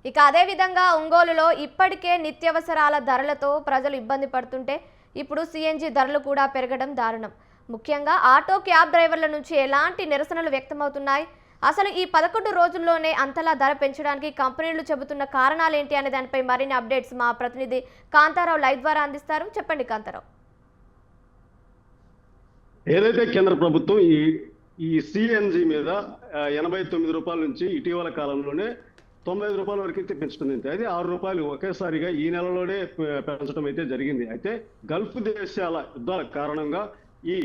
ఇక అదే విధంగా ఒంగోలులో ఇప్పటికే నిత్యావసరాల ధరలతో ప్రజలు ఇబ్బంది పడుతుంటే ఇప్పుడు సిఎన్జి ధరలు కూడా పెరగడం దారుణం. ముఖ్యంగా ఆటో క్యాబ్ డ్రైవర్ల నుంచి ఎలాంటి నిరసనలు వ్యక్తమవుతున్నాయి? అసలు ఈ 11 రోజుల్లోనే అంతలా ధర పెంచడానికి కంపెనీలు చెబుతున్న కారణాలేంటి అనే దానిపై మరిన్ని అప్డేట్స్ మా ప్రతినిధి కాంతారావు లైవ్ ద్వారా అందిస్తారు. చెప్పండి కాంతారావు. ఏదైతే కేంద్ర ప్రభుత్వం ఈ సిఎన్జి మీద 89 రూపాయల నుంచి ఇటీవల కాలంలోనే 95 రూపాయల వరకు అయితే పెంచడం అయితే 6 రూపాయలు ఒకేసారిగా ఈ నెలలోనే పెంచడం అయితే జరిగింది. అయితే గల్ఫ్ దేశాల యుద్ధాల కారణంగా ఈ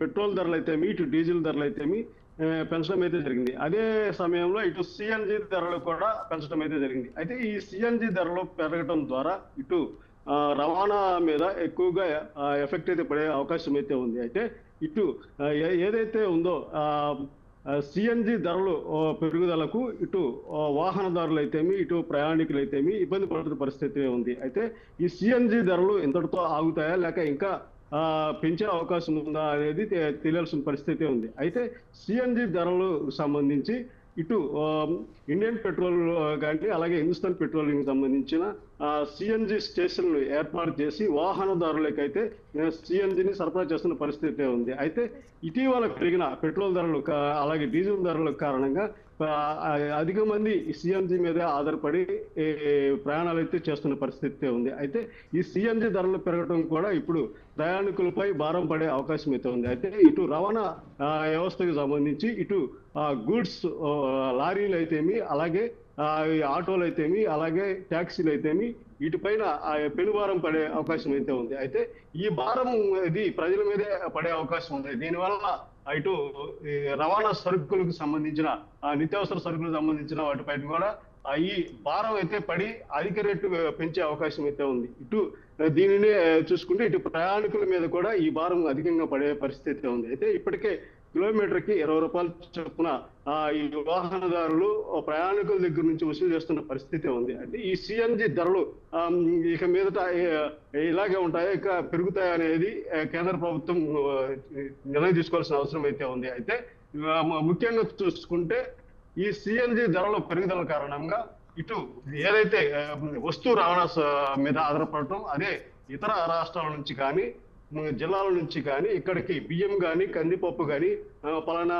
పెట్రోల్ ధరలు అయితేమి, ఇటు డీజిల్ ధరలు అయితేమి పెంచడం అయితే జరిగింది. అదే సమయంలో ఇటు సిఎన్జి ధరలు కూడా పెంచడం అయితే జరిగింది. అయితే ఈ సిఎన్జి ధరలు పెరగడం ద్వారా ఇటు రవాణా మీద ఎక్కువగా ఎఫెక్ట్ అయితే పడే అవకాశం అయితే ఉంది. అయితే ఇటు ఏదైతే ఉందో సిఎన్జి ధరలు పెరుగుదలకు ఇటు వాహనదారులు అయితేమి, ఇటు ప్రయాణికులు అయితేమి ఇబ్బంది పడుతున్న పరిస్థితి ఉంది. అయితే ఈ సిఎన్జి ధరలు ఇంతటితో ఆగుతాయా లేక ఇంకా పెంచే అవకాశం ఉందా అనేది తెలియాల్సిన పరిస్థితి ఉంది. అయితే సిఎన్జి ధరలు సంబంధించి ఇటు ఇండియన్ పెట్రోల్ కానీ అలాగే హిందుస్థాన్ పెట్రోలింగ్ సంబంధించిన సిఎన్జి స్టేషన్లు ఏర్పాటు చేసి వాహనదారులకైతే సిఎన్జిని సరఫరా చేస్తున్న పరిస్థితి ఉంది. అయితే ఇటీవల పెరిగిన పెట్రోల్ ధరలు అలాగే డీజిల్ ధరల కారణంగా అధిక మంది సిఎన్జి మీద ఆధారపడి ప్రయాణాలు అయితే చేస్తున్న పరిస్థితి ఉంది. అయితే ఈ సిఎన్జి ధరలు పెరగడం కూడా ఇప్పుడు ప్రయాణికులపై భారం పడే అవకాశం అయితే ఉంది. అయితే ఇటు రవాణా వ్యవస్థకు సంబంధించి ఇటు గూడ్స్ లారీలు అయితేమి, అలాగే ఆటోలు అయితేమి, అలాగే ట్యాక్సీలు అయితేమి వీటిపైన పెనుభారం పడే అవకాశం అయితే ఉంది. అయితే ఈ భారం ఇది ప్రజల మీదే పడే అవకాశం ఉంది. దీనివల్ల ఇటు రవాణా సరుకులకు సంబంధించిన నిత్యావసర సరుకులకు సంబంధించిన వాటిపైన కూడా ఈ భారం అయితే పడి అధిక రేటు పెంచే అవకాశం అయితే ఉంది. ఇటు దీనిని చూసుకుంటే ఇటు ప్రయాణికుల మీద కూడా ఈ భారం అధికంగా పడే పరిస్థితి ఉంది. అయితే ఇప్పటికే కిలోమీటర్కి 20 రూపాయల చొప్పున ఈ వాహనదారులు ప్రయాణికుల దగ్గర నుంచి వసూలు చేస్తున్న పరిస్థితి ఉంది. అంటే ఈ సిఎన్జి ధరలు ఇక మీదట ఇలాగే ఉంటాయి, ఇక పెరుగుతాయి అనేది కేంద్ర ప్రభుత్వం నిర్ణయం తీసుకోవాల్సిన అవసరం అయితే ఉంది. అయితే ముఖ్యంగా చూసుకుంటే ఈ సిఎన్జి ధరల పెరుగుదల కారణంగా ఇటు ఏదైతే వస్తు రవాణా మీద ఆధారపడటం, అదే ఇతర రాష్ట్రాల నుంచి కానీ జిల్లాల నుంచి కానీ ఇక్కడికి బియ్యం కానీ కందిపప్పు కానీ పలానా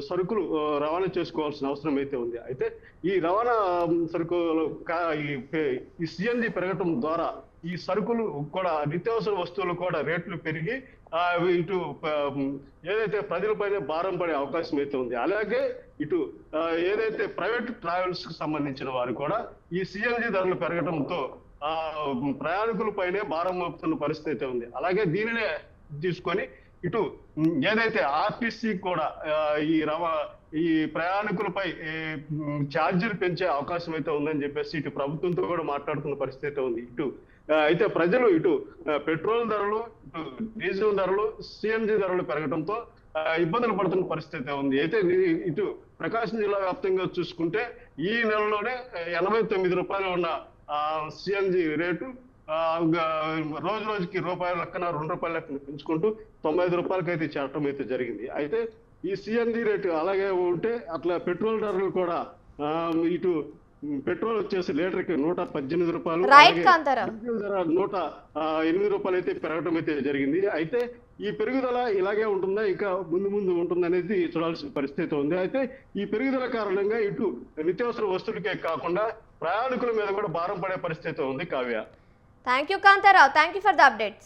సరుకులు రవాణా చేసుకోవాల్సిన అవసరం అయితే ఉంది. అయితే ఈ రవాణా సరుకులు ఈ సిఎన్జి పెరగటం ద్వారా ఈ సరుకులు కూడా నిత్యావసర వస్తువులు కూడా రేట్లు పెరిగి ఇటు ఏదైతే ప్రజలపైన భారం పడే అవకాశం అయితే ఉంది. అలాగే ఇటు ఏదైతే ప్రైవేట్ ట్రావెల్స్ కి సంబంధించిన వారు కూడా ఈ సిఎన్జి ధరలు పెరగడంతో ప్రయాణికుల పైనే భారం మోపుతున్న పరిస్థితి ఉంది. అలాగే దీనినే తీసుకొని ఇటు ఏదైతే ఆర్టీసీ కూడా ఈ ప్రయాణికులపై ఛార్జీలు పెంచే అవకాశం అయితే ఉందని చెప్పేసి ఇటు ప్రభుత్వంతో కూడా మాట్లాడుతున్న పరిస్థితి ఉంది. ఇటు అయితే ప్రజలు ఇటు పెట్రోల్ ధరలు, ఇటు డీజిల్ ధరలు, సిఎన్జి ధరలు పెరగడంతో ఇబ్బందులు పడుతున్న పరిస్థితి ఉంది. అయితే ఇటు ప్రకాశం జిల్లా వ్యాప్తంగా చూసుకుంటే ఈ నెలలోనే 89 రూపాయలు ఉన్న సిఎన్జి రేటు రోజు రోజుకి రూపాయల లెక్కన 2 రూపాయల లెక్కన పెంచుకుంటూ 95 రూపాయలకి అయితే చేరటం అయితే జరిగింది. అయితే ఈ సిఎన్జి రేటు అలాగే ఉంటే అట్లా పెట్రోల్ ధరలు కూడా ఇటు పెట్రోల్ వచ్చేసి లీటర్కి 118 రూపాయలు, డీజిల్ ధర 108 రూపాయలు అయితే పెరగడం అయితే జరిగింది. అయితే ఈ పెరుగుదల ఇలాగే ఉంటుందా, ఇంకా ముందు ఉంటుంది అనేది చూడాల్సిన పరిస్థితి ఉంది. అయితే ఈ పెరుగుదల కారణంగా ఇటు నిత్యావసర వస్తువులకే కాకుండా ప్రయాణికుల మీద కూడా భారం పడే పరిస్థితి ఉంది. Kavya, thank you Kantharao, thank you for the updates.